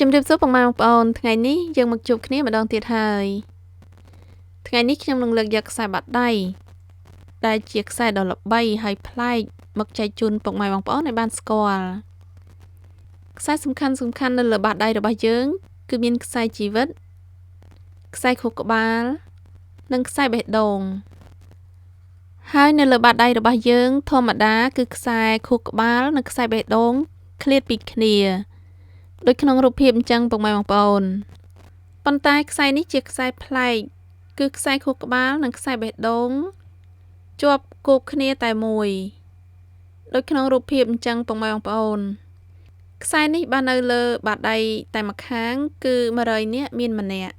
ជំរាបសួរពុកម៉ែបងប្អូនថ្ងៃនេះយើងមកជួបគ្នាម្ដងទៀតហើយថ្ងៃនេះខ្ញុំនឹងលើកយកខ្សែបាត់ដៃដែលជាខ្សែដ៏ល្បីហើយប្លែកមកចែកជូនពុកម៉ែបងប្អូនឲ្យបានស្គាល់ខ្សែសំខាន់នៅលើបាតដៃរបស់យើងគឺមានខ្សែជីវិតខ្សែខួរក្បាលនិងខ្សែបេះដូងហើយនៅលើបាតដៃរបស់យើងធម្មតាគឺខ្សែខួរក្បាលនិងខ្សែបេះដូងឃ្លាតពីគ្នាដូចក្នុងរូបភាពអញ្ចឹងពុកម៉ែបងប្អូនប៉ុន្តែខ្សែនេះជាខ្សែប្លែកគឺខ្សែខួរក្បាលនិងខ្សែបេះដូងជាប់គប់គ្នាតែមួយដូចក្នុងរូបភាពអញ្ចឹងពុកម៉ែបងប្អូនខ្សែនេះបាននៅលើបាតដៃតែម្ខាងគឺ100នាក់មានម្នាក់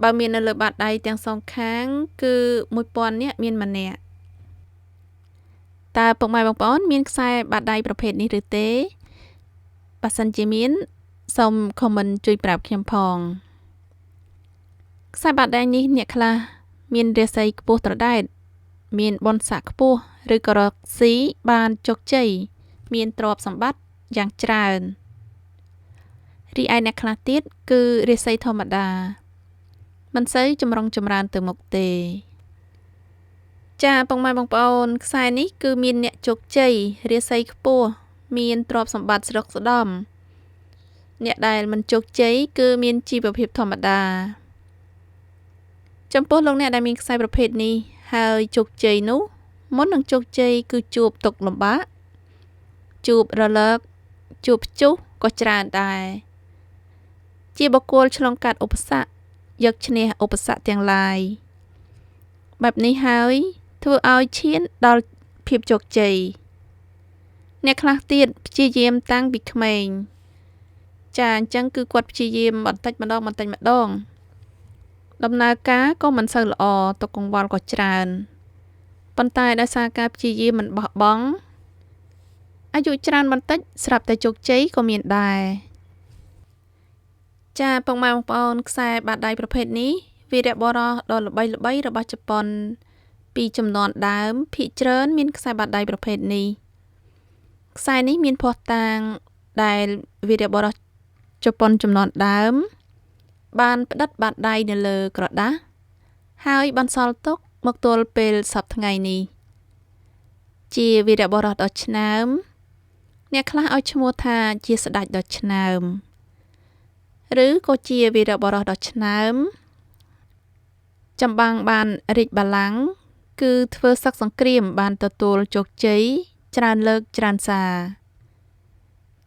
បើមាននៅលើបាតដៃទាំងសងខាងគឺ1000នាក់មានម្នាក់តើពុកម៉ែបងប្អូនមានខ្សែបាតដៃប្រភេទនេះឬទេបើសិនជាមានសូម comment ជួយប្រាប់ខ្ញុំផងខ្សែបាតដៃនេះអ្នកខ្លះមានរាសីខ្ពស់ត្រដែតមានបុណ្យស័ក្តិខ្ពស់ឬក៏រកស៊ីបានជោគជ័យមានទ្រព្យសម្បត្តិយ៉ាងច្រើនរីឯអ្នកខ្លះទៀតគឺរាសីធម្មតាមិនសូវចម្រុងចម្រើនទៅមុខទេចាពុកម៉ែបងប្អូនខ្សែនេះគឺមានអ្នកជោគជ័យរាសីខ្ពស់មានទ្រព្យសម្បត្តិស្រុកស្ដំអ្នកដែលមិនជោគជ័យគឺមានជីវភាពធម្មតាចំពោះលោកអ្នកដែលមានខ្សែប្រភេទនេះហើយជោគជ័យនោះមុននឹងជោគជ័យគឺជួបទុក្ខលំបាកជួបរលកជួបព្យុះក៏ច្រើនដែរជាបុគ្គលឆ្លងកាត់ឧបសគ្គយកឈ្នះឧបសគ្គទាំងឡាយបែបនេះហើយធ្វើឲ្យឈានដល់ភាពជោគជ័យអ្នកខ្លះទៀតព្យាយាមតាំងពីក្មេងចាអញ្ចឹងគឺគាត់ព្យាយាមបន្តិចម្ដងដំណើរការក៏មិនសូវល្អទុកកង្វល់ក៏ច្រើនប៉ុន្តែដោយសារការព្យាយាមមិនបោះបង់អាយុច្រើនបន្តិចស្រាប់តែជោគជ័យក៏មានដែរចាពុកម៉ែបងប្អូនខ្សែបាតដៃប្រភេទនេះវីរបុរសដ៏ល្បីរបស់ជប៉ុនពីជំនាន់ដើមភាគច្រើនមានខ្សែបាតដៃប្រភេទនេះខ្សែនេះមានភស្តុតាងដែលវីរបុរសជប៉ុនជំនាន់ដើមបានផ្ដិតបាតដៃនៅលើក្រដាសហើយបន្សល់ទុកមកទល់ពេលសព្វថ្ងៃនេះជាវីរបុរសដ៏ឆ្នើមអ្នកខ្លះឲ្យឈ្មោះថាជាស្ដេចដ៏ឆ្នើមឬក៏ជាវីរបុរសដ៏ឆ្នើមចម្បាំងបានរាជបល្ល័ង្កគឺធ្វើសឹកសង្គ្រាមបានទទួលជោគជ័យច្រើនលើកច្រើនសារ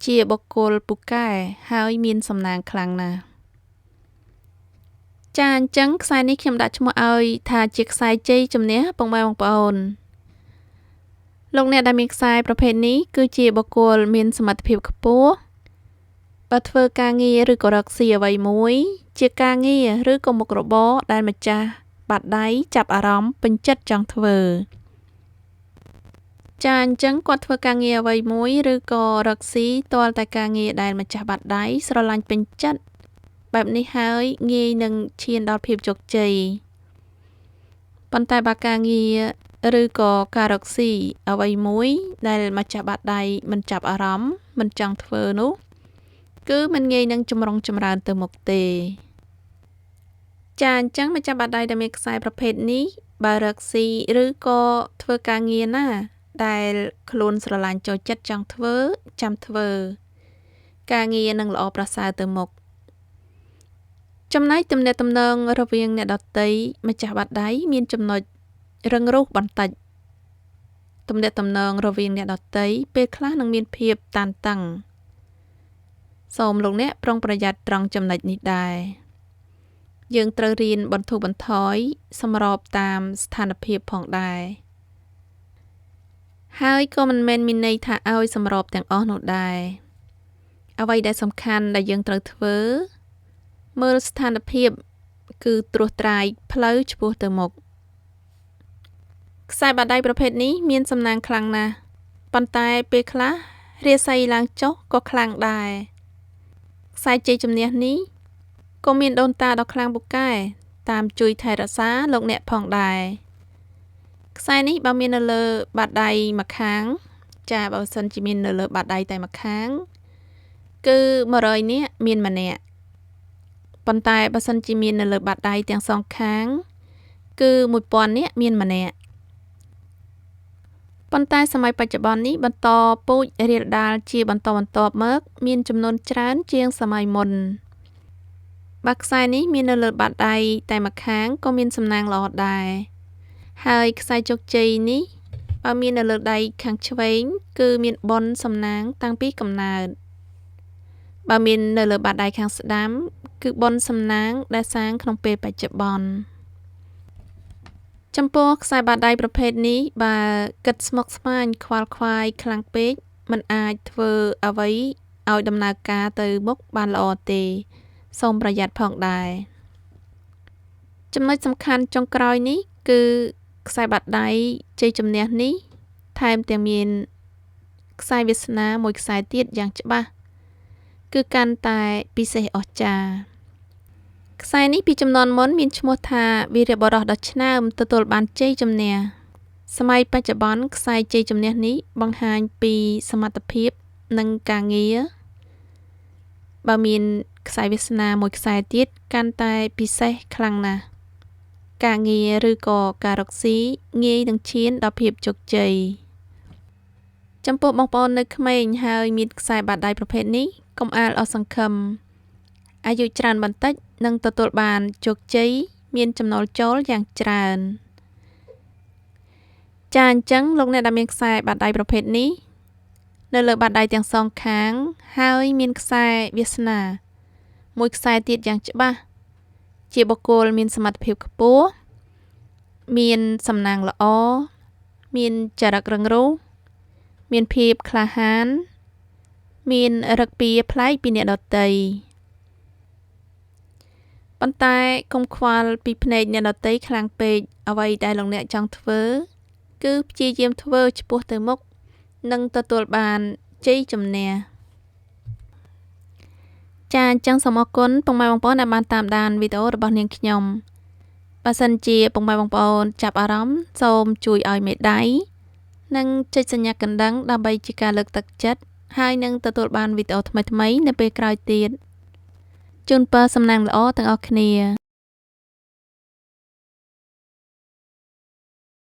ជាបុគ្គលពូកែហើយមានសំណាងខ្លាំងណាស់ចាអញ្ចឹងខ្សែនេះខ្ញុំដាក់ឈ្មោះឲ្យថាជាខ្សែជ័យជំនះពុកម៉ែបងប្អូនលោកអ្នកដែលមានខ្សែប្រភេទនេះគឺជាបុគ្គលមានសមត្ថភាពខ្ពស់បើធ្វើការងារឬក៏រកស៊ីអ្វីមួយជាការងារឬក៏មុខរបរដែលម្ចាស់បាត់ដៃចាប់អារម្មណ៍ពេញចិត្តចង់ធ្វើចាអញ្ចឹងគាត់ធ្វើការងារអ្វីមួយឬក៏រកស៊ីទាល់តែការងារដែលម្ចាស់បាត់ដៃស្រឡាញ់ពេញចិត្តបែបនេះហើយងាយនឹងឈានដល់ភាពជោគជ័យប៉ុន្តែបើការងារឬក៏ការរកស៊ីអ្វីមួយដែលម្ចាស់បាត់ដៃមិនចាប់អារម្មណ៍មិនចង់ធ្វើនោះគឺមិនងាយនឹងចម្រុងចម្រើនទៅមុខទេចាអញ្ចឹងម្ចាស់បាត់ដៃដែលមានខ្សែប្រភេទនេះបើរកស៊ីឬក៏ធ្វើការងារណាដែលខ្លួនស្រឡាញ់ចូលចិត្តចង់ធ្វើចាំធ្វើការងារនឹងល្អប្រសើរទៅមុខចំណែកទំនាក់ទំនងរវាងអ្នកដទៃម្ចាស់បាត់ដៃមានចំណុចរឹងរូសបន្តិចទំនាក់ទំនងរវាងអ្នកដទៃពេលខ្លះនឹងមានភាពតានតឹងសូមលោកអ្នកប្រុងប្រយ័ត្នត្រង់ចំណុចនេះដែរយើងត្រូវរៀនបន្ធូរបន្ថយសម្របតាមស្ថានភាពផងដែរហើយក៏មិនមែនមានន័យថាឲ្យសម្របទាំងអស់នោះដែរអ្វីដែលសំខាន់ដែលយើងត្រូវធ្វើមើលស្ថានភាពគឺត្រួសត្រាយផ្លូវឆ្ពោះទៅមុខខ្សែបាតដៃប្រភេទនេះមានសំណាងខ្លាំងណាស់ប៉ុន្តែពេលខ្លះរាសីឡើងចុះក៏ខ្លាំងដែរខ្សែជ័យជំនះនេះក៏មានដូនតាដ៏ខ្លាំងពូកែតាមជួយថែរក្សាលោកអ្នកផងដែរខ្សែនេះបើមាននៅលើបាតដៃម្ខាងចាបើសិនជាមាននៅលើបាតដៃតែម្ខាង គឺ100នាក់មានម្នាក់ប៉ុន្តែបើសិនជាមាននៅលើបាតដៃទាំងសងខាងគឺ1000នាក់មានម្នាក់ប៉ុន្តែសម័យបច្ចុប្បន្ននេះបន្តពូជរាលដាលជាបន្តបន្ទាប់មកមានចំនួនច្រើនជាងសម័យមុនបើខ្សែនេះមាននៅលើបាតដៃតែម្ខាងក៏មានសំណាងល្អដែរហើយខ្សែជោគជ័យនេះបើមាននៅលើដៃខាងឆ្វេងគឺមានបុណ្យសំណាងតាំងពីកំណើតបើមាននៅលើបាតដៃខាងស្ដាំគឺបុណ្យសំណាងដែលសាងក្នុងពេលបច្ចុប្បន្នចំពោះខ្សែបាតដៃប្រភេទនេះបើគិតស្មុគស្មាញខ្វល់ខ្វាយខ្លាំងពេកมันអាចធ្វើអ្វីឲ្យដំណើរការទៅមុខបានល្អទេសូមប្រយ័ត្នផងដែរចំណុចសំខាន់ចុងក្រោយនេះគឺខ្សែបាតដៃជ័យជំនះនេះថែមទាំងមានខ្សែវាសនាមួយខ្សែទៀតយ៉ាងច្បាស់គឺកាន់តែពិសេសអស្ចារ្យខ្សែនេះពីចំនួនមុនមានឈ្មោះថាវីរបុរសដ៏ឆ្នើមទទួលបានជ័យជំនះសម័យបច្ចុប្បន្នខ្សែជ័យជំនះនេះបង្ហាញពីសមត្ថភាពនិងការងារបើមានខ្សែវាសនាមួយខ្សែទៀតកាន់តែពិសេសខ្លាំងណាស់ការងារឬក៏ការរកស៊ីងាយនឹងឈានដល់ភាពជោគជ័យចំពោះបងប្អូននៅក្មេងហើយមានខ្សែបាតដៃប្រភេទនេះកុំអាលអស់សង្ឃឹមអាយុច្រើនបន្តិចនឹងទទួលបានជោគជ័យមានចំណូលចូលយ៉ាងច្រើនចាអញ្ចឹងលោកអ្នកដែលមានខ្សែបាតដៃប្រភេទនេះនៅលើបាតដៃទាំងសងខាងហើយមានខ្សែវាសនាមួយខ្សែទៀតយ៉ាងច្បាស់ជាបុគ្គលមានសមត្ថភាពខ្ពស់មានសំណាងល្អមានចរិតរឹងរូសមានភាពក្លាហានមានឫកពាប្លែកពីអ្នកដទៃប៉ុន្តែកុំខ្វល់ពីភ្នែកអ្នកដទៃខ្លាំងពេកអ្វីដែលលោកអ្នកចង់ធ្វើគឺព្យាយាមធ្វើឆ្ពោះទៅមុខនិងទទួលបានជ័យជំនះចាអញ្ចឹងសូមអរគុណពុកម៉ែបងប្អូនដែលបានតាមដានវីដេអូរបស់នាងខ្ញុំបើសិនជាពុកម៉ែបងប្អូនចាប់អារម្មណ៍សូមជួយឲ្យមេដៃនិងចុចសញ្ញាកណ្ដឹងដើម្បីជាការលើកទឹកចិត្តហើយនឹងទទួលបានវីដេអូថ្មីៗនៅពេលក្រោយទៀតជូនពរសំណាងល្អទាំងអស់គ្នា